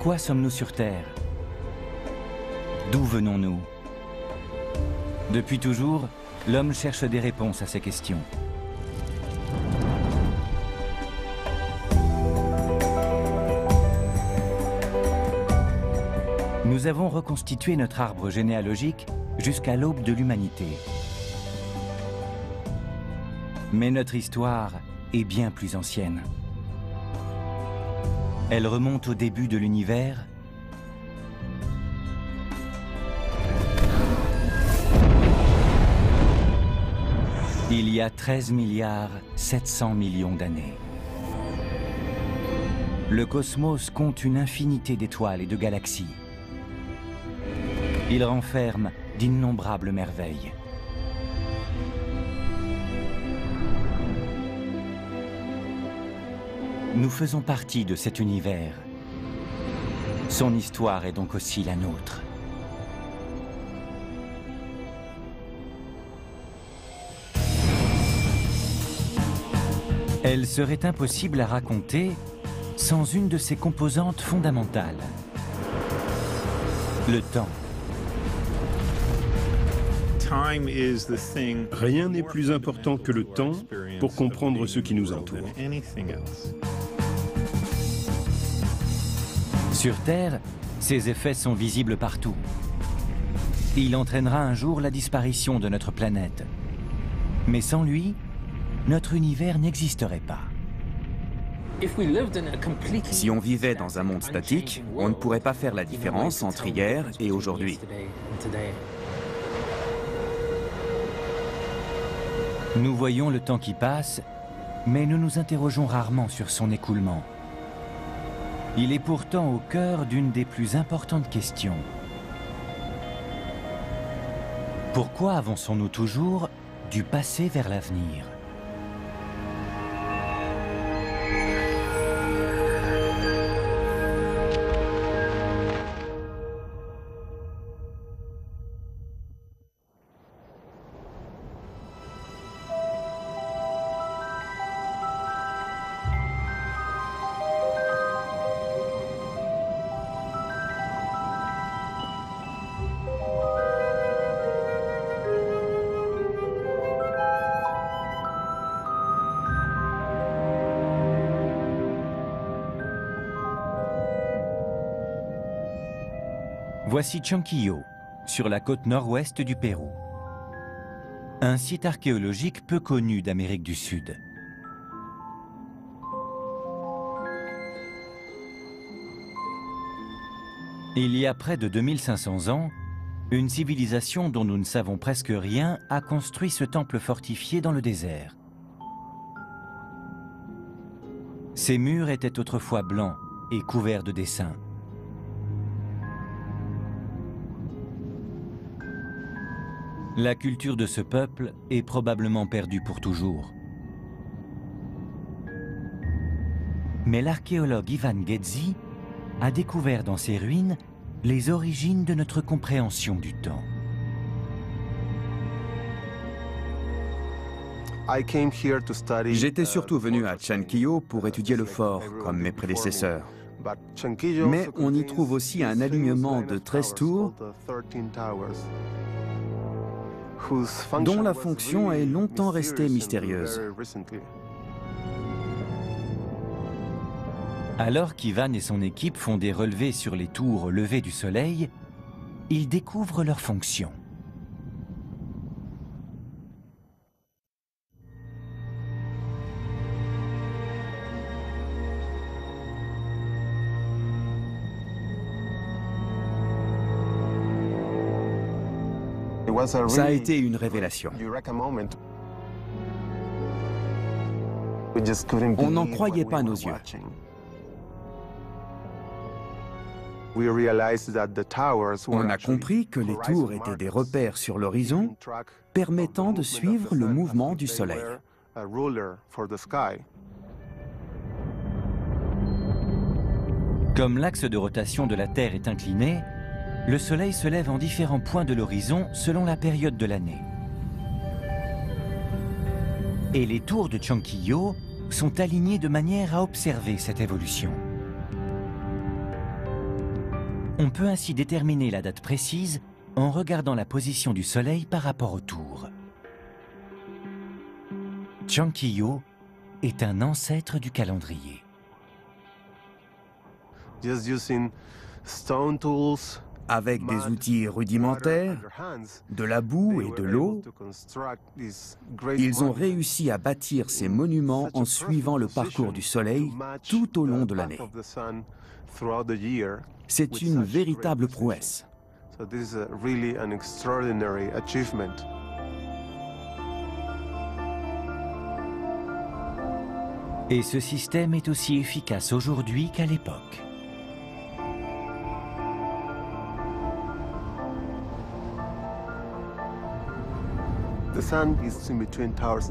Pourquoi sommes-nous sur Terre? D'où venons-nous? Depuis toujours, l'homme cherche des réponses à ces questions. Nous avons reconstitué notre arbre généalogique jusqu'à l'aube de l'humanité. Mais notre histoire est bien plus ancienne. Elle remonte au début de l'univers. Il y a 13 milliards 700 millions d'années. Le cosmos compte une infinité d'étoiles et de galaxies. Il renferme d'innombrables merveilles. Nous faisons partie de cet univers. Son histoire est donc aussi la nôtre. Elle serait impossible à raconter sans une de ses composantes fondamentales, le temps. Rien n'est plus important que le temps pour comprendre ce qui nous entoure. Sur Terre, ses effets sont visibles partout. Il entraînera un jour la disparition de notre planète. Mais sans lui, notre univers n'existerait pas. Si on vivait dans un monde statique, on ne pourrait pas faire la différence entre hier et aujourd'hui. Nous voyons le temps qui passe, mais nous nous interrogeons rarement sur son écoulement. Il est pourtant au cœur d'une des plus importantes questions. Pourquoi avançons-nous toujours du passé vers l'avenir ? Voici Chonquillo, sur la côte nord-ouest du Pérou. Un site archéologique peu connu d'Amérique du Sud. Il y a près de 2500 ans, une civilisation dont nous ne savons presque rien a construit ce temple fortifié dans le désert. Ses murs étaient autrefois blancs et couverts de dessins. La culture de ce peuple est probablement perdue pour toujours. Mais l'archéologue Ivan Ghezzi a découvert dans ces ruines les origines de notre compréhension du temps. J'étais surtout venu à Chonquillo pour étudier le fort, comme mes prédécesseurs. Mais on y trouve aussi un alignement de 13 tours dont la fonction est longtemps restée mystérieuse. Alors qu'Ivan et son équipe font des relevés sur les tours au lever du soleil, ils découvrent leur fonction. Ça a été une révélation. On n'en croyait pas nos yeux. On a compris que les tours étaient des repères sur l'horizon permettant de suivre le mouvement du soleil. Comme l'axe de rotation de la Terre est incliné, le soleil se lève en différents points de l'horizon selon la période de l'année. Et les tours de Chonquillo sont alignées de manière à observer cette évolution. On peut ainsi déterminer la date précise en regardant la position du Soleil par rapport au tour. Chankiyo est un ancêtre du calendrier. Avec des outils rudimentaires, de la boue et de l'eau, ils ont réussi à bâtir ces monuments en suivant le parcours du Soleil tout au long de l'année. C'est une véritable prouesse. Et ce système est aussi efficace aujourd'hui qu'à l'époque.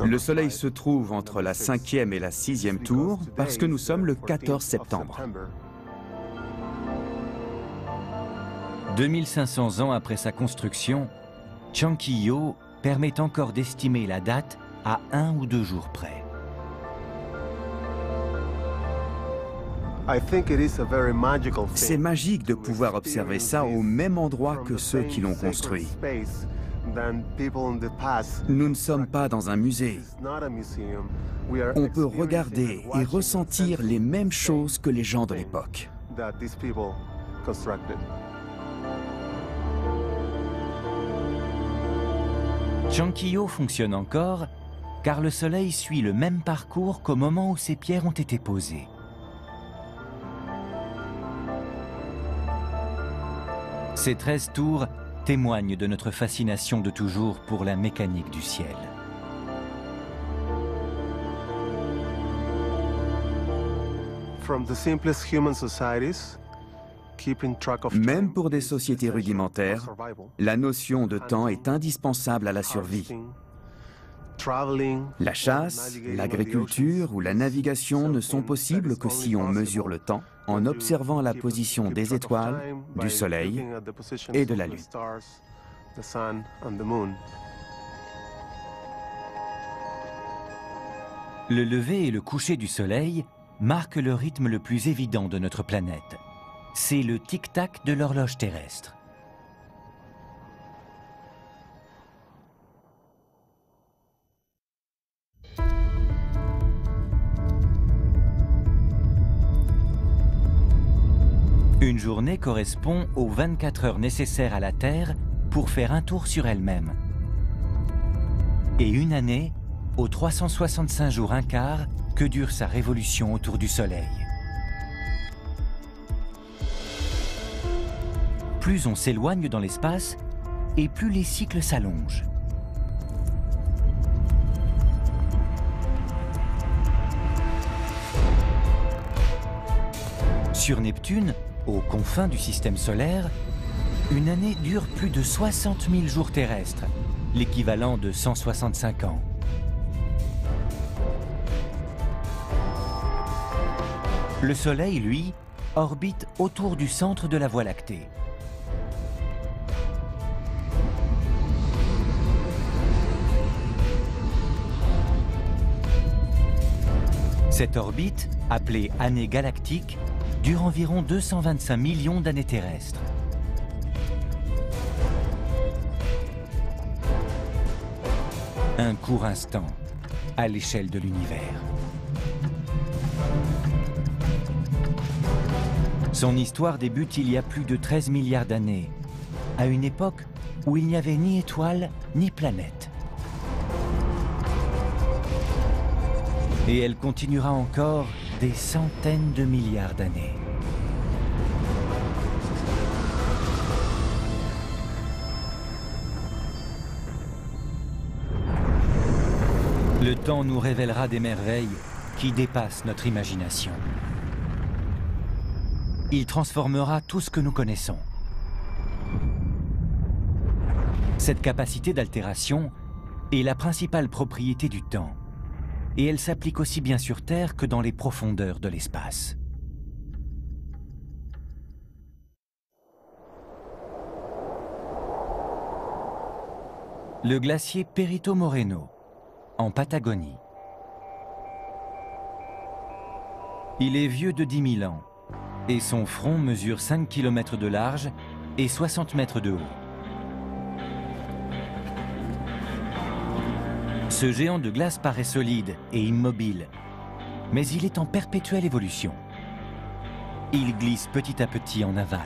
Le Soleil se trouve entre la 5e et la 6e tour parce que nous sommes le 14 septembre. 2500 ans après sa construction, Chankiyo permet encore d'estimer la date à 1 ou 2 jours près. C'est magique de pouvoir observer ça au même endroit que ceux qui l'ont construit. Nous ne sommes pas dans un musée. On peut regarder et ressentir les mêmes choses que les gens de l'époque. Chankiyo fonctionne encore car le Soleil suit le même parcours qu'au moment où ces pierres ont été posées. Ces 13 tours témoignent de notre fascination de toujours pour la mécanique du ciel. Même pour des sociétés rudimentaires, la notion de temps est indispensable à la survie. La chasse, l'agriculture ou la navigation ne sont possibles que si on mesure le temps en observant la position des étoiles, du Soleil et de la Lune. Le lever et le coucher du Soleil marquent le rythme le plus évident de notre planète. C'est le tic-tac de l'horloge terrestre. Une journée correspond aux 24 heures nécessaires à la Terre pour faire un tour sur elle-même. Et une année aux 365 jours un quart que dure sa révolution autour du Soleil. Plus on s'éloigne dans l'espace, et plus les cycles s'allongent. Sur Neptune, aux confins du système solaire, une année dure plus de 60 000 jours terrestres, l'équivalent de 165 ans. Le Soleil, lui, orbite autour du centre de la Voie lactée. Cette orbite, appelée année galactique, dure environ 225 millions d'années terrestres. Un court instant à l'échelle de l'univers. Son histoire débute il y a plus de 13 milliards d'années, à une époque où il n'y avait ni étoiles ni planètes. Et elle continuera encore des centaines de milliards d'années. Le temps nous révélera des merveilles qui dépassent notre imagination. Il transformera tout ce que nous connaissons. Cette capacité d'altération est la principale propriété du temps. Et elle s'applique aussi bien sur Terre que dans les profondeurs de l'espace. Le glacier Perito Moreno, en Patagonie. Il est vieux de 10 000 ans et son front mesure 5 km de large et 60 mètres de haut. Ce géant de glace paraît solide et immobile, mais il est en perpétuelle évolution. Il glisse petit à petit en aval.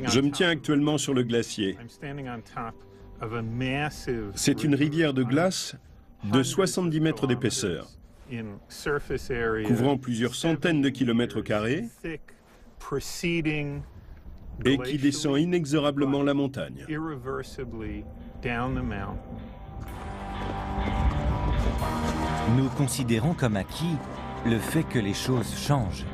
Je me tiens actuellement sur le glacier. C'est une rivière de glace de 70 mètres d'épaisseur, couvrant plusieurs centaines de kilomètres carrés et qui descend inexorablement la montagne. Nous considérons comme acquis le fait que les choses changent.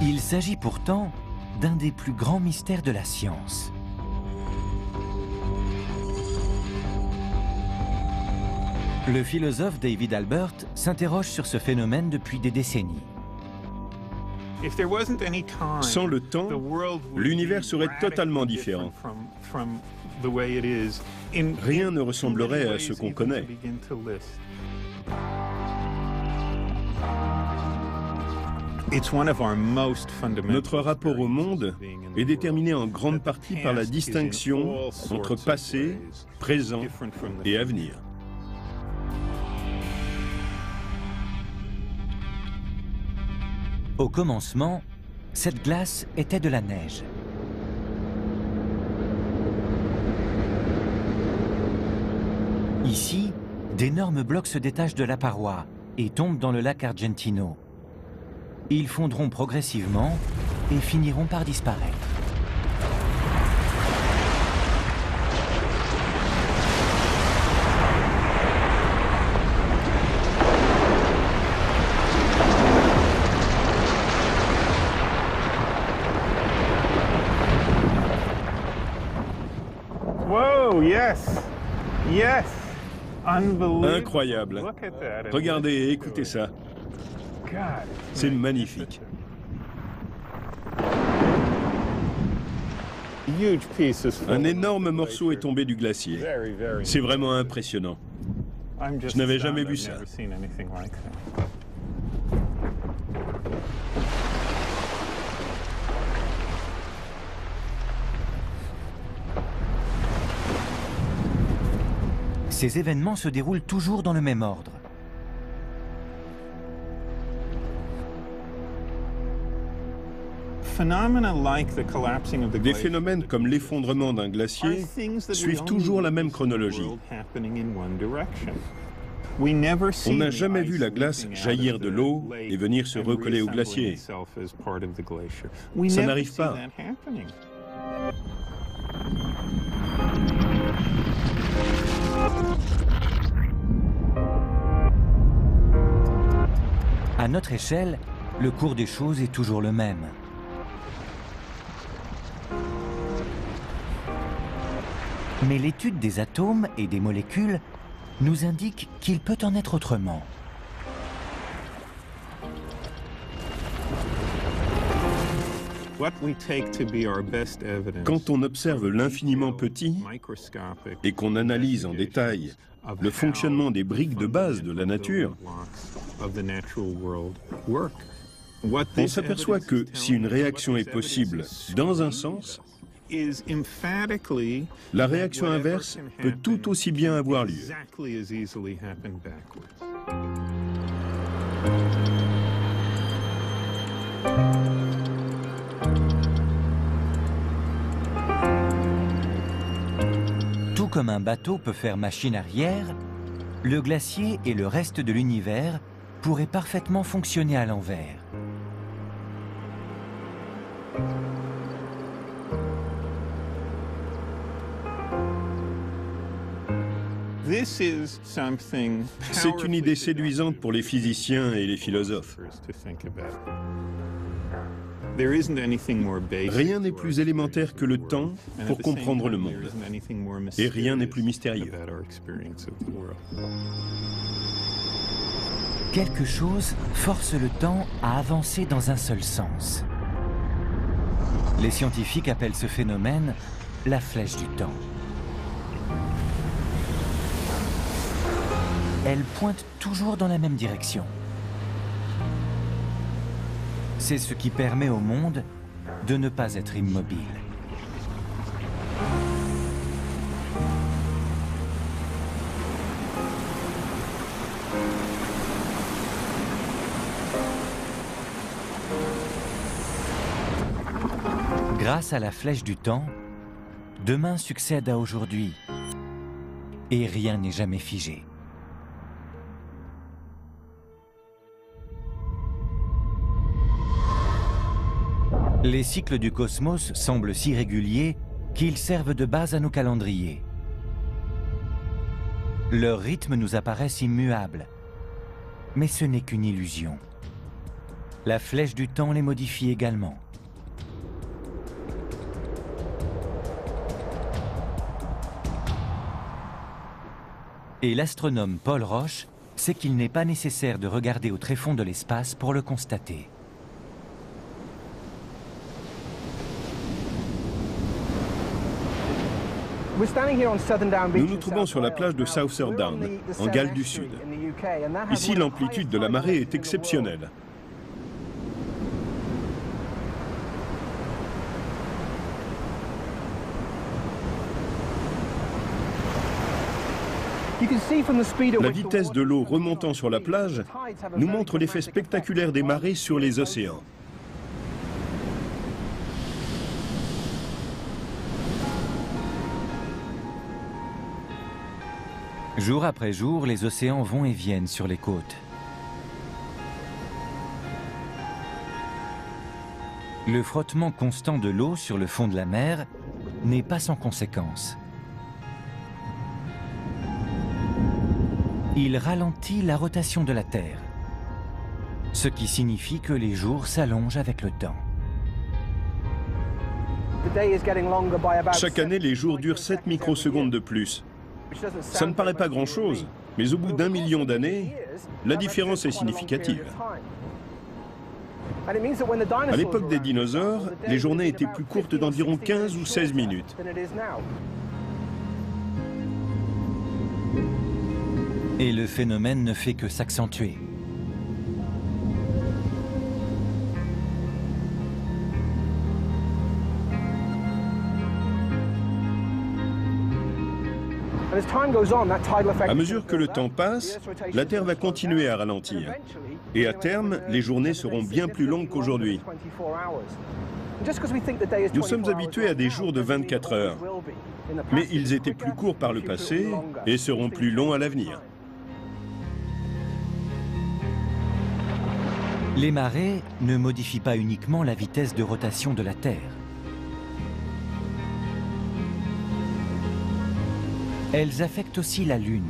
Il s'agit pourtant d'un des plus grands mystères de la science. Le philosophe David Albert s'interroge sur ce phénomène depuis des décennies. Sans le temps, l'univers serait totalement différent. Rien ne ressemblerait à ce qu'on connaît. Notre rapport au monde est déterminé en grande partie par la distinction entre passé, présent et avenir. Au commencement, cette glace était de la neige. Ici, d'énormes blocs se détachent de la paroi et tombent dans le lac Argentino. Ils fondront progressivement et finiront par disparaître. Whoa, yes, yes, unbelievable. Incroyable. Regardez et écoutez ça. C'est magnifique. Un énorme morceau est tombé du glacier. C'est vraiment impressionnant. Je n'avais jamais vu ça. Ces événements se déroulent toujours dans le même ordre. Des phénomènes comme l'effondrement d'un glacier suivent toujours la même chronologie. On n'a jamais vu la glace jaillir de l'eau et venir se recoller au glacier. Ça n'arrive pas. À notre échelle, le cours des choses est toujours le même. Mais l'étude des atomes et des molécules nous indique qu'il peut en être autrement. Quand on observe l'infiniment petit et qu'on analyse en détail le fonctionnement des briques de base de la nature, on s'aperçoit que si une réaction est possible dans un sens, la réaction inverse peut tout aussi bien avoir lieu. Tout comme un bateau peut faire machine arrière, le glacier et le reste de l'univers pourraient parfaitement fonctionner à l'envers. C'est une idée séduisante pour les physiciens et les philosophes. Rien n'est plus élémentaire que le temps pour comprendre le monde. Et rien n'est plus mystérieux. Quelque chose force le temps à avancer dans un seul sens. Les scientifiques appellent ce phénomène la flèche du temps. Elle pointe toujours dans la même direction. C'est ce qui permet au monde de ne pas être immobile. Grâce à la flèche du temps, demain succède à aujourd'hui et rien n'est jamais figé. Les cycles du cosmos semblent si réguliers qu'ils servent de base à nos calendriers. Leurs rythmes nous apparaissent immuables, mais ce n'est qu'une illusion. La flèche du temps les modifie également. Et l'astronome Paul Roche sait qu'il n'est pas nécessaire de regarder au tréfonds de l'espace pour le constater. Nous nous trouvons sur la plage de Southern, en Galles du Sud. Ici, l'amplitude de la marée est exceptionnelle. La vitesse de l'eau remontant sur la plage nous montre l'effet spectaculaire des marées sur les océans. Jour après jour, les océans vont et viennent sur les côtes. Le frottement constant de l'eau sur le fond de la mer n'est pas sans conséquence. Il ralentit la rotation de la Terre, ce qui signifie que les jours s'allongent avec le temps. Chaque année, les jours durent 7 microsecondes de plus. Ça ne paraît pas grand-chose, mais au bout d'1 million d'années, la différence est significative. À l'époque des dinosaures, les journées étaient plus courtes d'environ 15 ou 16 minutes. Et le phénomène ne fait que s'accentuer. À mesure que le temps passe, la Terre va continuer à ralentir. Et à terme, les journées seront bien plus longues qu'aujourd'hui. Nous sommes habitués à des jours de 24 heures. Mais ils étaient plus courts par le passé et seront plus longs à l'avenir. Les marées ne modifient pas uniquement la vitesse de rotation de la Terre. Elles affectent aussi la Lune.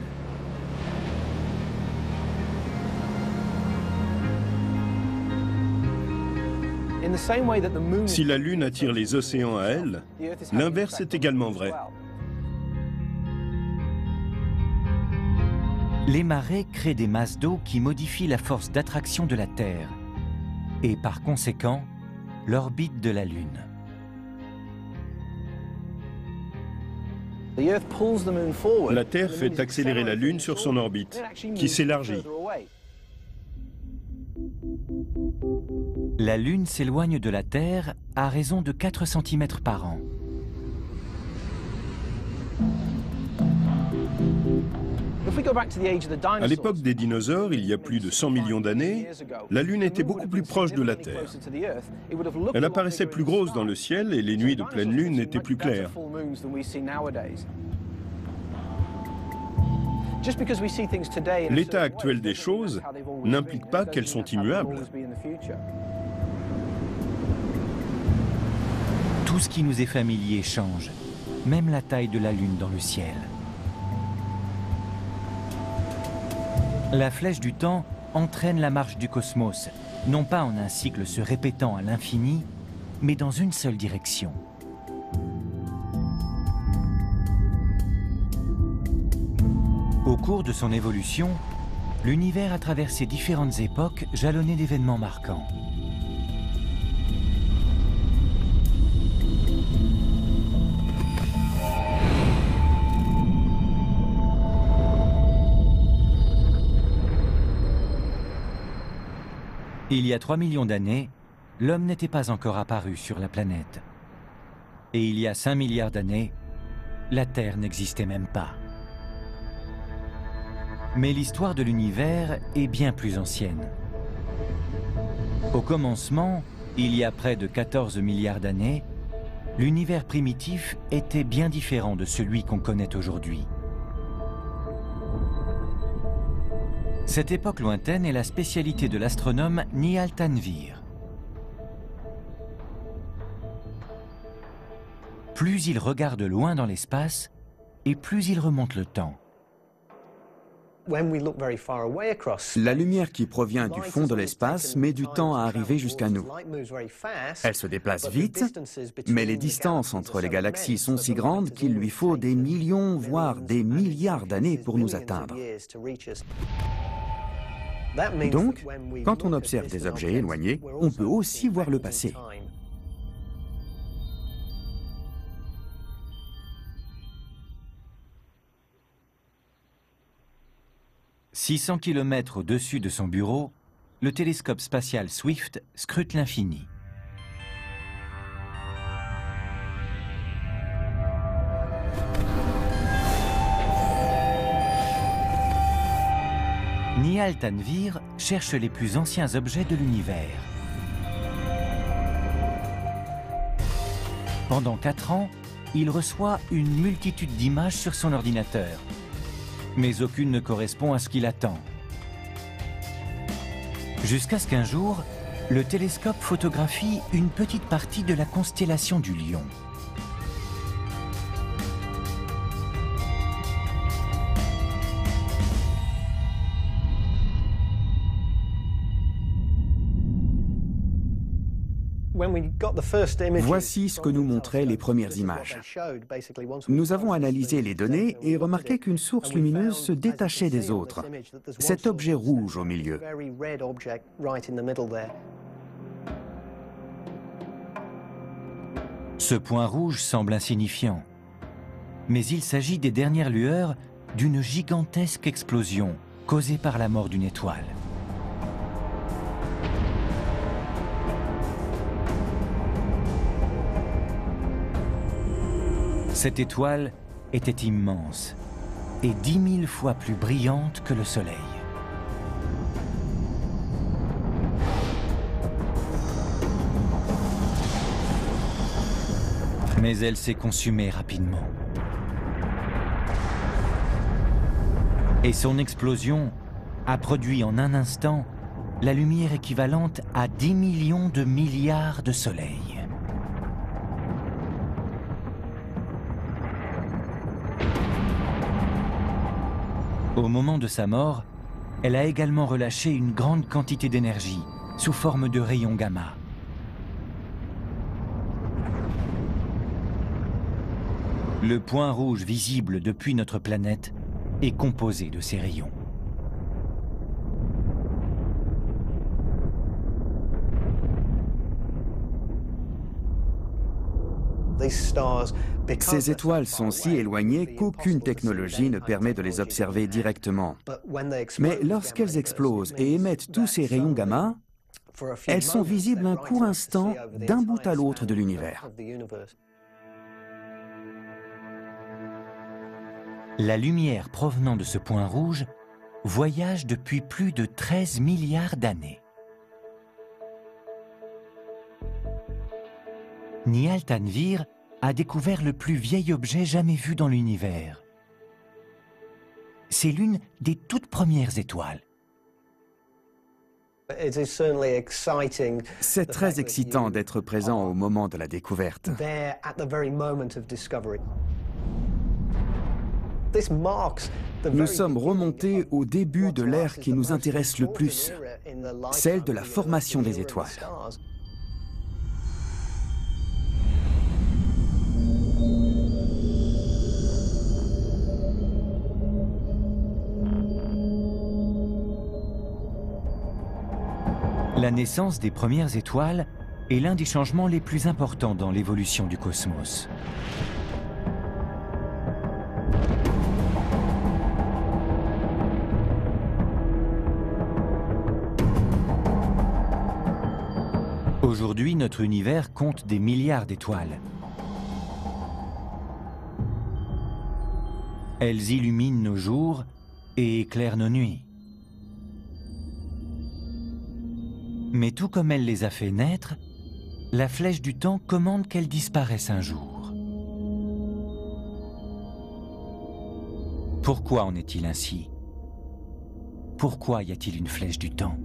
Si la Lune attire les océans à elle, l'inverse est également vrai. Les marées créent des masses d'eau qui modifient la force d'attraction de la Terre et par conséquent l'orbite de la Lune. La Terre fait accélérer la Lune sur son orbite, qui s'élargit. La Lune s'éloigne de la Terre à raison de 4 cm par an. À l'époque des dinosaures, il y a plus de 100 millions d'années, la Lune était beaucoup plus proche de la Terre. Elle apparaissait plus grosse dans le ciel et les nuits de pleine lune étaient plus claires. L'état actuel des choses n'implique pas qu'elles sont immuables. Tout ce qui nous est familier change, même la taille de la Lune dans le ciel. La flèche du temps entraîne la marche du cosmos non pas en un cycle se répétant à l'infini, mais dans une seule direction. Au cours de son évolution, l'univers a traversé différentes époques jalonnées d'événements marquants. Il y a 3 millions d'années, l'homme n'était pas encore apparu sur la planète. Et il y a 5 milliards d'années, la Terre n'existait même pas. Mais l'histoire de l'univers est bien plus ancienne. Au commencement, il y a près de 14 milliards d'années, l'univers primitif était bien différent de celui qu'on connaît aujourd'hui. Cette époque lointaine est la spécialité de l'astronome Nihal Tanvir. Plus il regarde loin dans l'espace, et plus il remonte le temps. La lumière qui provient du fond de l'espace met du temps à arriver jusqu'à nous. Elle se déplace vite, mais les distances entre les galaxies sont si grandes qu'il lui faut des millions, voire des milliards d'années pour nous atteindre. Donc, quand on observe des objets éloignés, on peut aussi voir le passé. « 600 km au-dessus de son bureau, le télescope spatial Swift scrute l'infini. Nihal Tanvir cherche les plus anciens objets de l'univers. Pendant 4 ans, il reçoit une multitude d'images sur son ordinateur, mais aucune ne correspond à ce qu'il attend. Jusqu'à ce qu'un jour, le télescope photographie une petite partie de la constellation du Lion. Voici ce que nous montraient les premières images. Nous avons analysé les données et remarqué qu'une source lumineuse se détachait des autres. Cet objet rouge au milieu. Ce point rouge semble insignifiant, mais il s'agit des dernières lueurs d'une gigantesque explosion causée par la mort d'une étoile. Cette étoile était immense et 10 000 fois plus brillante que le Soleil. Mais elle s'est consumée rapidement. Et son explosion a produit en un instant la lumière équivalente à 10 millions de milliards de soleils. Au moment de sa mort, elle a également relâché une grande quantité d'énergie sous forme de rayons gamma. Le point rouge visible depuis notre planète est composé de ces rayons. Ces étoiles sont si éloignées qu'aucune technologie ne permet de les observer directement. Mais lorsqu'elles explosent et émettent tous ces rayons gamma, elles sont visibles un court instant d'un bout à l'autre de l'univers. La lumière provenant de ce point rouge voyage depuis plus de 13 milliards d'années. Nihal Tanvir a découvert le plus vieil objet jamais vu dans l'univers. C'est l'une des toutes premières étoiles. C'est très excitant d'être présent au moment de la découverte. Nous sommes remontés au début de l'ère qui nous intéresse le plus. celle de la formation des étoiles. La naissance des premières étoiles est l'un des changements les plus importants dans l'évolution du cosmos. Aujourd'hui, notre univers compte des milliards d'étoiles. Elles illuminent nos jours et éclairent nos nuits. Mais tout comme elle les a fait naître, la flèche du temps commande qu'elles disparaissent un jour. Pourquoi en est-il ainsi? Pourquoi y a-t-il une flèche du temps?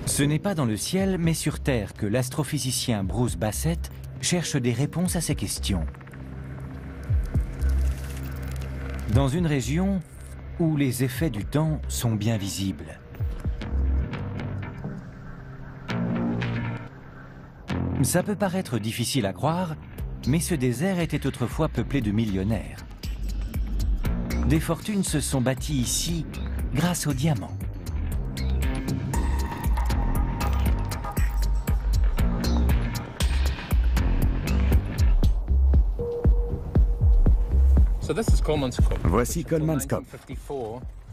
Ce n'est pas dans le ciel, mais sur Terre que l'astrophysicien Bruce Bassett cherche des réponses à ces questions. Dans une région où les effets du temps sont bien visibles. Ça peut paraître difficile à croire, mais ce désert était autrefois peuplé de millionnaires. Des fortunes se sont bâties ici grâce aux diamants. Voici Coleman's Cove.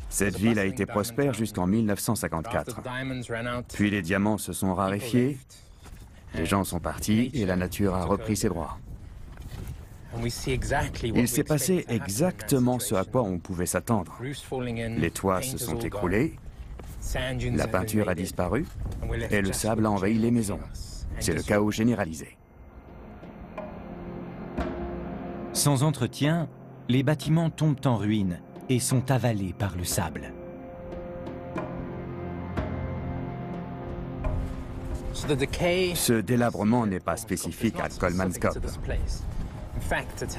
Cette ville a été prospère jusqu'en 1954. Puis les diamants se sont raréfiés, les gens sont partis et la nature a repris ses droits. Il s'est passé exactement ce à quoi on pouvait s'attendre. Les toits se sont écroulés, la peinture a disparu et le sable a envahi les maisons. C'est le chaos généralisé. Sans entretien, les bâtiments tombent en ruine et sont avalés par le sable. Ce délabrement n'est pas spécifique à Coleman's Cove.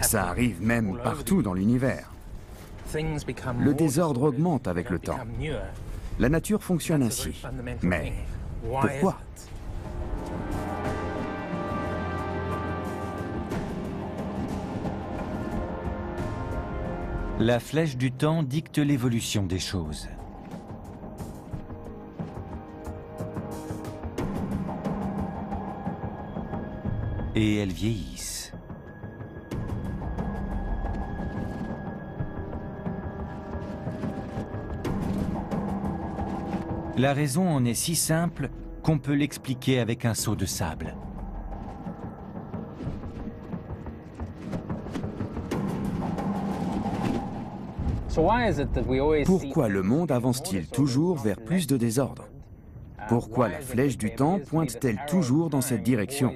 Ça arrive même partout dans l'univers. Le désordre augmente avec le temps. La nature fonctionne ainsi. Mais pourquoi ? La flèche du temps dicte l'évolution des choses. Et elles vieillissent. La raison en est si simple qu'on peut l'expliquer avec un seau de sable. Pourquoi le monde avance-t-il toujours vers plus de désordre? Pourquoi la flèche du temps pointe-t-elle toujours dans cette direction?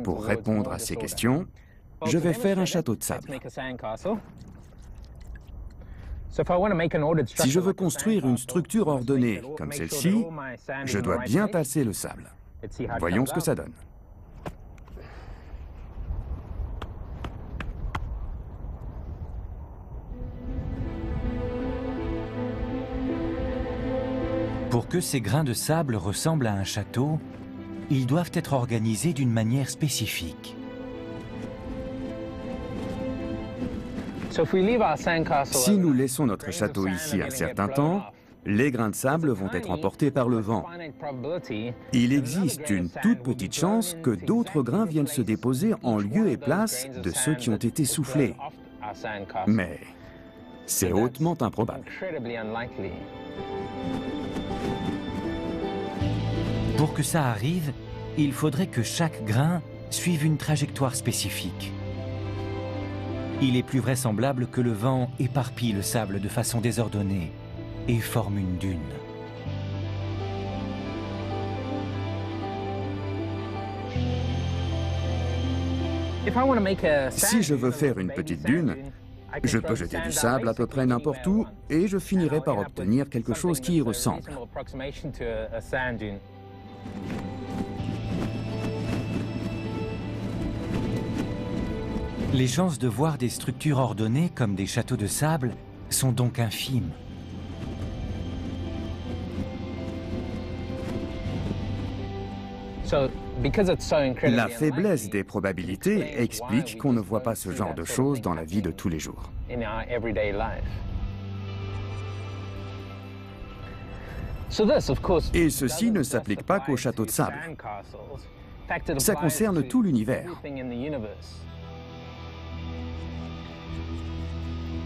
Pour répondre à ces questions, je vais faire un château de sable. Si je veux construire une structure ordonnée comme celle-ci, je dois bien tasser le sable. Voyons ce que ça donne. Pour que ces grains de sable ressemblent à un château, ils doivent être organisés d'une manière spécifique. Si nous laissons notre château ici un certain temps, les grains de sable vont être emportés par le vent. Il existe une toute petite chance que d'autres grains viennent se déposer en lieu et place de ceux qui ont été soufflés. Mais c'est hautement improbable. Pour que ça arrive, il faudrait que chaque grain suive une trajectoire spécifique. Il est plus vraisemblable que le vent éparpille le sable de façon désordonnée et forme une dune. Si je veux faire une petite dune, je peux jeter du sable à peu près n'importe où et je finirai par obtenir quelque chose qui y ressemble. Les chances de voir des structures ordonnées comme des châteaux de sable sont donc infimes. La faiblesse des probabilités explique qu'on ne voit pas ce genre de choses dans la vie de tous les jours. Et ceci ne s'applique pas qu'aux châteaux de sable. Ça concerne tout l'univers.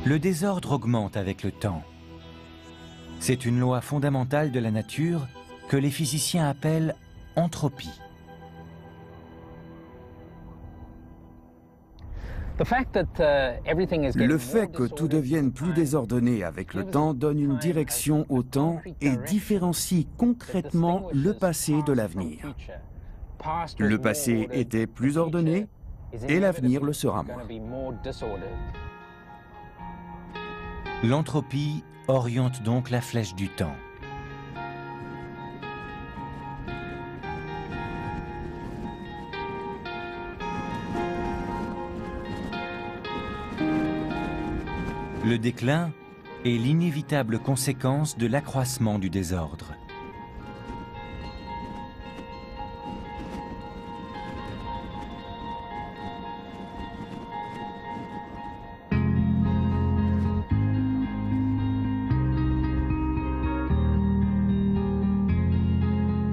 Le désordre augmente avec le temps. C'est une loi fondamentale de la nature que les physiciens appellent entropie. Le fait que tout devienne plus désordonné avec le temps donne une direction au temps et différencie concrètement le passé de l'avenir. Le passé était plus ordonné et l'avenir le sera moins. L'entropie oriente donc la flèche du temps. Le déclin est l'inévitable conséquence de l'accroissement du désordre.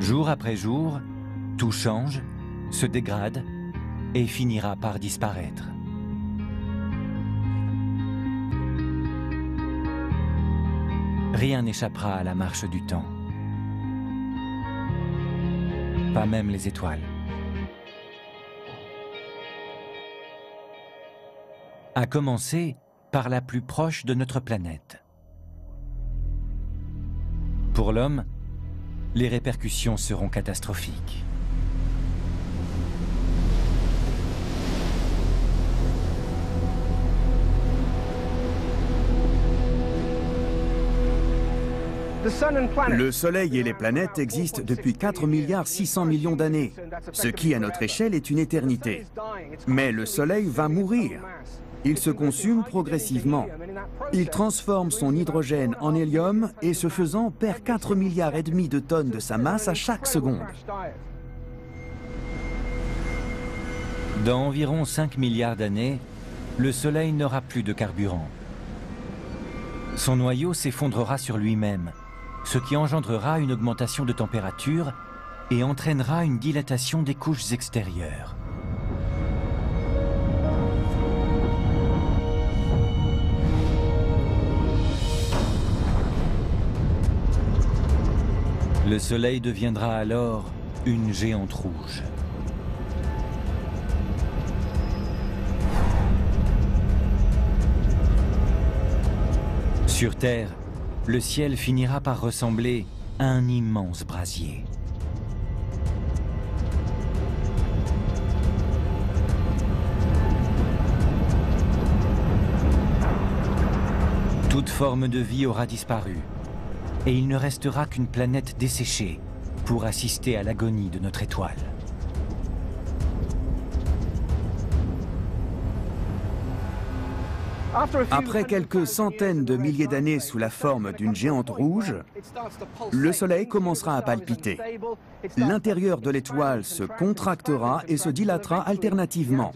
Jour après jour, tout change, se dégrade et finira par disparaître. Rien n'échappera à la marche du temps. Pas même les étoiles. À commencer par la plus proche de notre planète. Pour l'homme, les répercussions seront catastrophiques. Le Soleil et les planètes existent depuis 4,6 milliards d'années, ce qui, à notre échelle, est une éternité. Mais le Soleil va mourir. Il se consume progressivement. Il transforme son hydrogène en hélium et, ce faisant, perd 4,5 milliards de tonnes de sa masse à chaque seconde. Dans environ 5 milliards d'années, le Soleil n'aura plus de carburant. Son noyau s'effondrera sur lui-même, ce qui engendrera une augmentation de température et entraînera une dilatation des couches extérieures. Le Soleil deviendra alors une géante rouge. Sur Terre, le ciel finira par ressembler à un immense brasier. Toute forme de vie aura disparu, et il ne restera qu'une planète desséchée pour assister à l'agonie de notre étoile. Après quelques centaines de milliers d'années sous la forme d'une géante rouge, le Soleil commencera à palpiter. L'intérieur de l'étoile se contractera et se dilatera alternativement.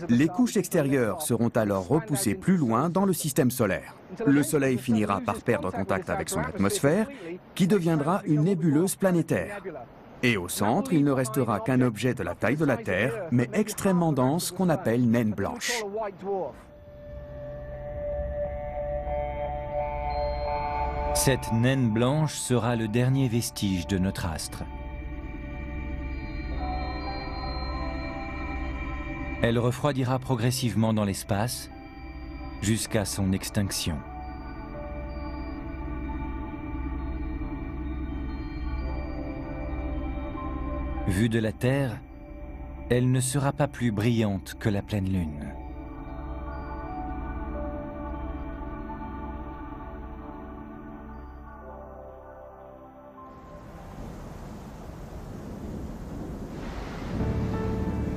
Les couches extérieures seront alors repoussées plus loin dans le système solaire. Le Soleil finira par perdre contact avec son atmosphère, qui deviendra une nébuleuse planétaire. Et au centre, il ne restera qu'un objet de la taille de la Terre, mais extrêmement dense, qu'on appelle naine blanche. Cette naine blanche sera le dernier vestige de notre astre. Elle refroidira progressivement dans l'espace jusqu'à son extinction. Vue de la Terre, elle ne sera pas plus brillante que la pleine lune.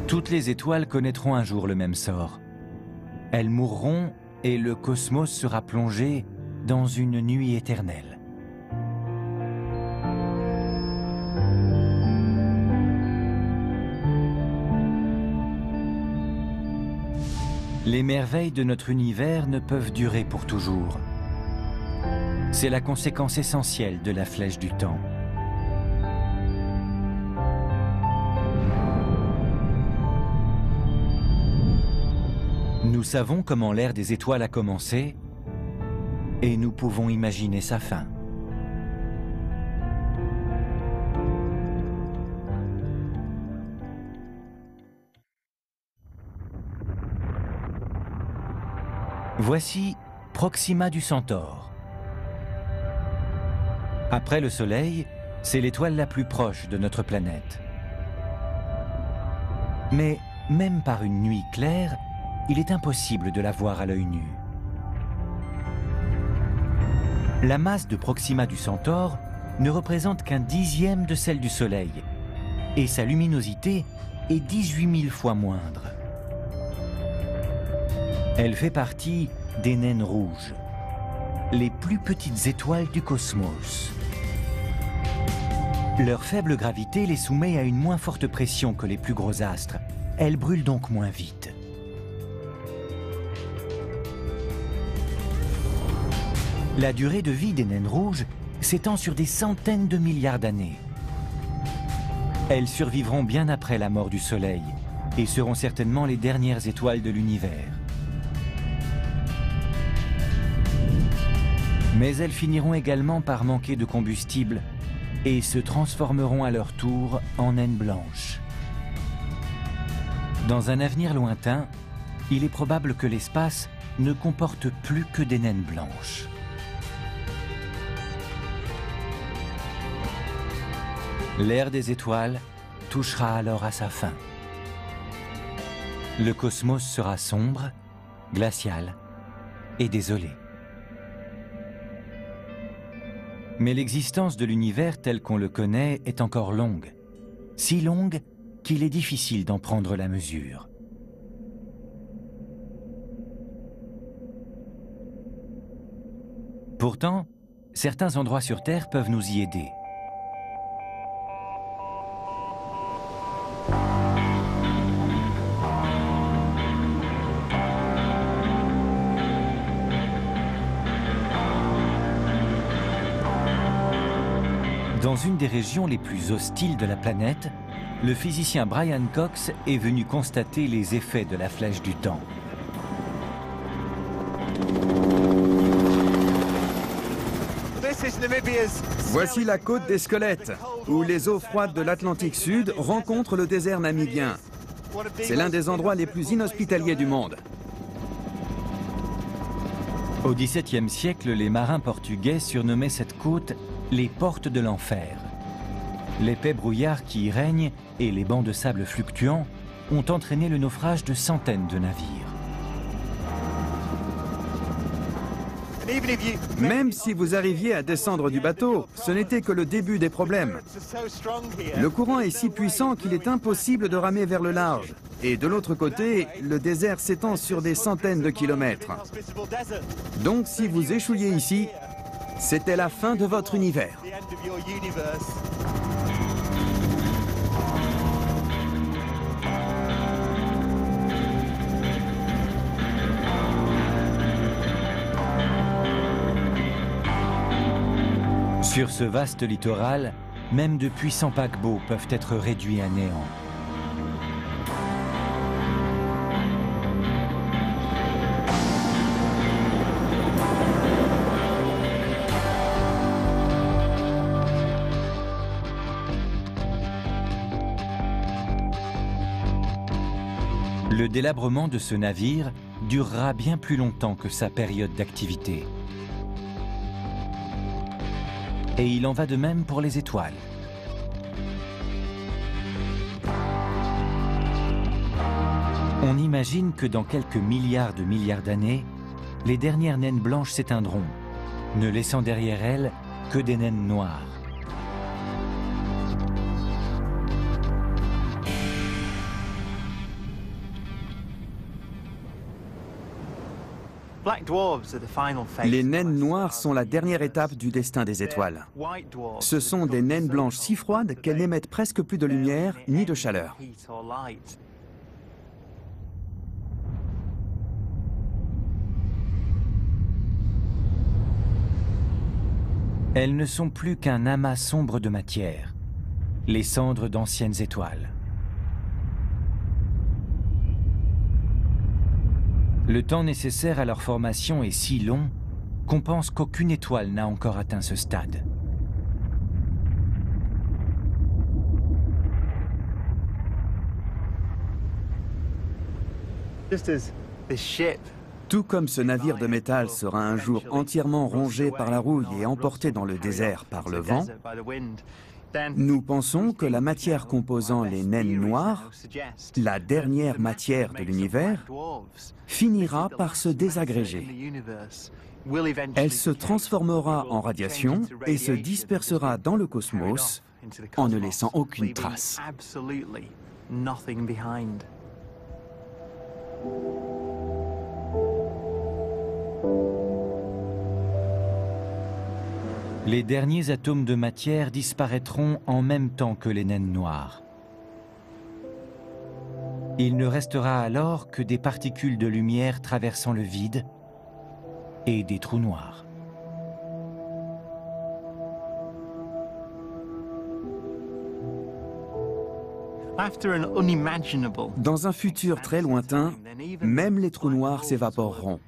Toutes les étoiles connaîtront un jour le même sort. Elles mourront et le cosmos sera plongé dans une nuit éternelle. Les merveilles de notre univers ne peuvent durer pour toujours. C'est la conséquence essentielle de la flèche du temps. Nous savons comment l'ère des étoiles a commencé et nous pouvons imaginer sa fin. Voici Proxima du Centaure. Après le Soleil, c'est l'étoile la plus proche de notre planète. Mais même par une nuit claire, il est impossible de la voir à l'œil nu. La masse de Proxima du Centaure ne représente qu'un dixième de celle du Soleil, et sa luminosité est 18 000 fois moindre. Elle fait partie des naines rouges, les plus petites étoiles du cosmos. Leur faible gravité les soumet à une moins forte pression que les plus gros astres. Elles brûlent donc moins vite. La durée de vie des naines rouges s'étend sur des centaines de milliards d'années. Elles survivront bien après la mort du Soleil et seront certainement les dernières étoiles de l'univers. Mais elles finiront également par manquer de combustible et se transformeront à leur tour en naines blanches. Dans un avenir lointain, il est probable que l'espace ne comporte plus que des naines blanches. L'ère des étoiles touchera alors à sa fin. Le cosmos sera sombre, glacial et désolé. Mais l'existence de l'univers tel qu'on le connaît est encore longue. Si longue qu'il est difficile d'en prendre la mesure. Pourtant, certains endroits sur Terre peuvent nous y aider. Dans une des régions les plus hostiles de la planète, le physicien Brian Cox est venu constater les effets de la flèche du temps. Voici la côte des squelettes, où les eaux froides de l'Atlantique Sud rencontrent le désert namibien. C'est l'un des endroits les plus inhospitaliers du monde. Au XVIIe siècle, les marins portugais surnommaient cette côte les portes de l'enfer. L'épais brouillard qui y règne et les bancs de sable fluctuants ont entraîné le naufrage de centaines de navires. Même si vous arriviez à descendre du bateau, ce n'était que le début des problèmes. Le courant est si puissant qu'il est impossible de ramer vers le large. Et de l'autre côté, le désert s'étend sur des centaines de kilomètres. Donc si vous échouiez ici, c'était la fin de votre univers. Sur ce vaste littoral, même de puissants paquebots peuvent être réduits à néant. Le délabrement de ce navire durera bien plus longtemps que sa période d'activité. Et il en va de même pour les étoiles. On imagine que dans quelques milliards de milliards d'années, les dernières naines blanches s'éteindront, ne laissant derrière elles que des naines noires. Les naines noires sont la dernière étape du destin des étoiles. Ce sont des naines blanches si froides qu'elles n'émettent presque plus de lumière ni de chaleur. Elles ne sont plus qu'un amas sombre de matière, les cendres d'anciennes étoiles. Le temps nécessaire à leur formation est si long qu'on pense qu'aucune étoile n'a encore atteint ce stade. Tout comme ce navire de métal sera un jour entièrement rongé par la rouille et emporté dans le désert par le vent, nous pensons que la matière composant les naines noires, la dernière matière de l'univers, finira par se désagréger. Elle se transformera en radiation et se dispersera dans le cosmos en ne laissant aucune trace. Les derniers atomes de matière disparaîtront en même temps que les naines noires. Il ne restera alors que des particules de lumière traversant le vide et des trous noirs. Dans un futur très lointain, même les trous noirs s'évaporeront.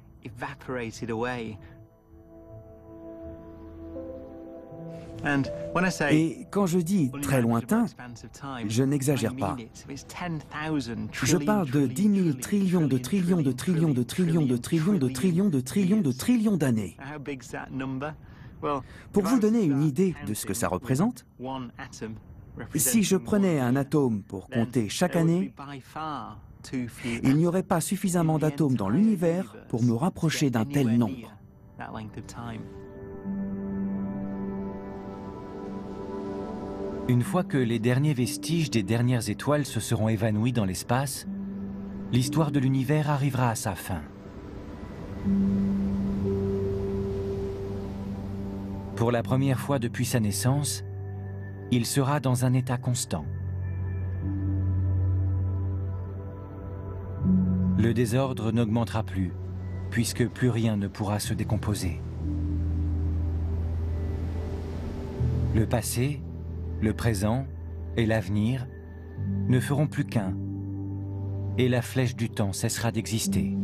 Et quand je dis très lointain, je n'exagère pas. Je parle de 10 000 trillions de trillions de trillions de trillions de trillions de trillions de trillions de trillions d'années. Pour vous donner une idée de ce que ça représente, si je prenais un atome pour compter chaque année, il n'y aurait pas suffisamment d'atomes dans l'univers pour me rapprocher d'un tel nombre. Une fois que les derniers vestiges des dernières étoiles se seront évanouis dans l'espace, l'histoire de l'univers arrivera à sa fin. Pour la première fois depuis sa naissance, il sera dans un état constant. Le désordre n'augmentera plus, puisque plus rien ne pourra se décomposer. Le passé, le présent et l'avenir ne feront plus qu'un, et la flèche du temps cessera d'exister.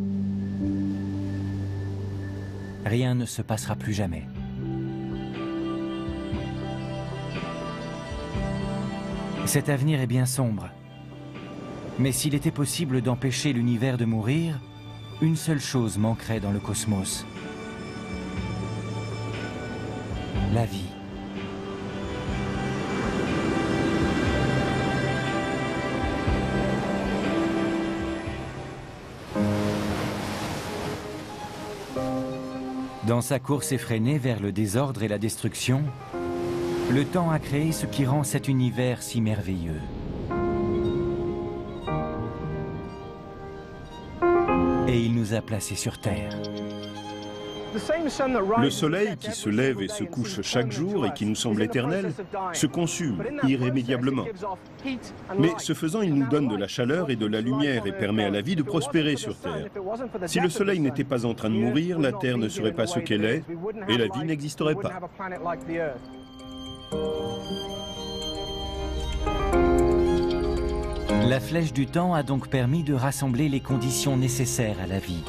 Rien ne se passera plus jamais. Cet avenir est bien sombre, mais s'il était possible d'empêcher l'univers de mourir, une seule chose manquerait dans le cosmos: la vie. Dans sa course effrénée vers le désordre et la destruction, le temps a créé ce qui rend cet univers si merveilleux. Et il nous a placés sur Terre. Le soleil qui se lève et se couche chaque jour et qui nous semble éternel se consume irrémédiablement. Mais ce faisant, il nous donne de la chaleur et de la lumière et permet à la vie de prospérer sur Terre. Si le soleil n'était pas en train de mourir, la Terre ne serait pas ce qu'elle est et la vie n'existerait pas. La flèche du temps a donc permis de rassembler les conditions nécessaires à la vie.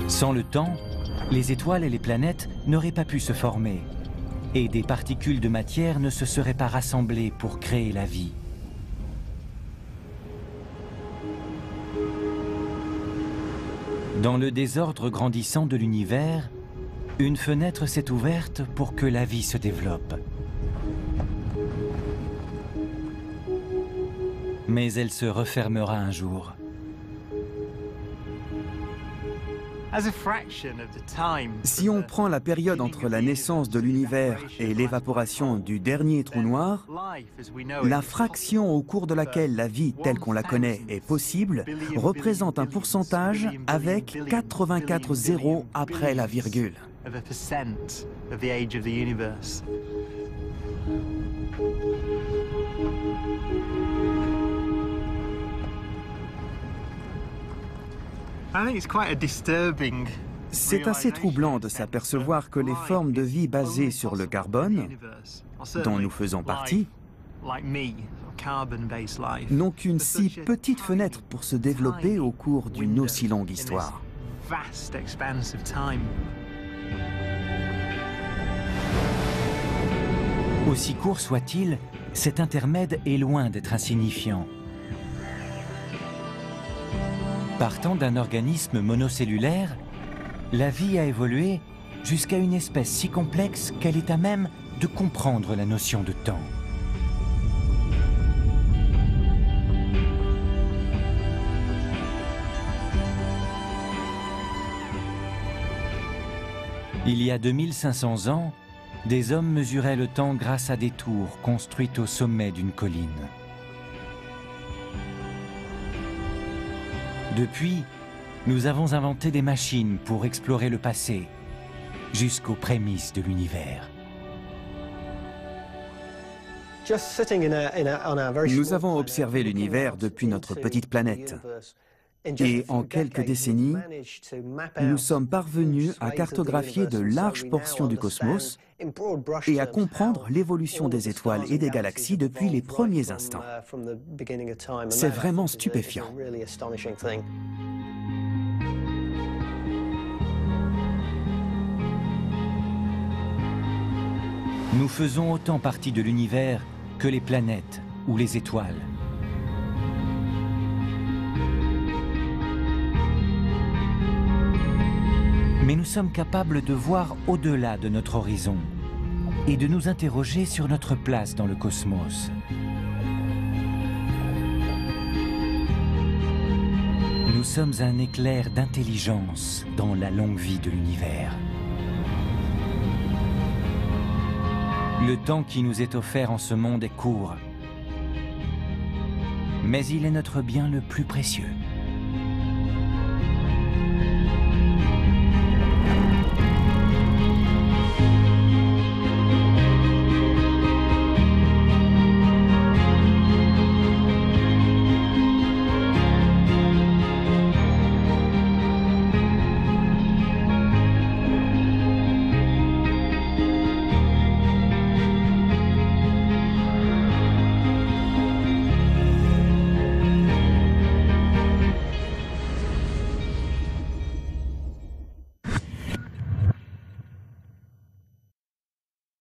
Sans le temps, les étoiles et les planètes n'auraient pas pu se former, et des particules de matière ne se seraient pas rassemblées pour créer la vie. Dans le désordre grandissant de l'univers, une fenêtre s'est ouverte pour que la vie se développe. Mais elle se refermera un jour. Si on prend la période entre la naissance de l'univers et l'évaporation du dernier trou noir, la fraction au cours de laquelle la vie telle qu'on la connaît est possible représente un pourcentage avec 84 zéros après la virgule. C'est assez troublant de s'apercevoir que les formes de vie basées sur le carbone, dont nous faisons partie, n'ont qu'une si petite fenêtre pour se développer au cours d'une aussi longue histoire. Aussi court soit-il, cet intermède est loin d'être insignifiant. Partant d'un organisme monocellulaire, la vie a évolué jusqu'à une espèce si complexe qu'elle est à même de comprendre la notion de temps. Il y a 2500 ans, des hommes mesuraient le temps grâce à des tours construites au sommet d'une colline. Depuis, nous avons inventé des machines pour explorer le passé, jusqu'aux prémices de l'univers. Nous avons observé l'univers depuis notre petite planète. Et en quelques décennies, nous sommes parvenus à cartographier de larges portions du cosmos et à comprendre l'évolution des étoiles et des galaxies depuis les premiers instants. C'est vraiment stupéfiant. Nous faisons autant partie de l'univers que les planètes ou les étoiles. Mais nous sommes capables de voir au-delà de notre horizon et de nous interroger sur notre place dans le cosmos. Nous sommes un éclair d'intelligence dans la longue vie de l'univers. Le temps qui nous est offert en ce monde est court, mais il est notre bien le plus précieux.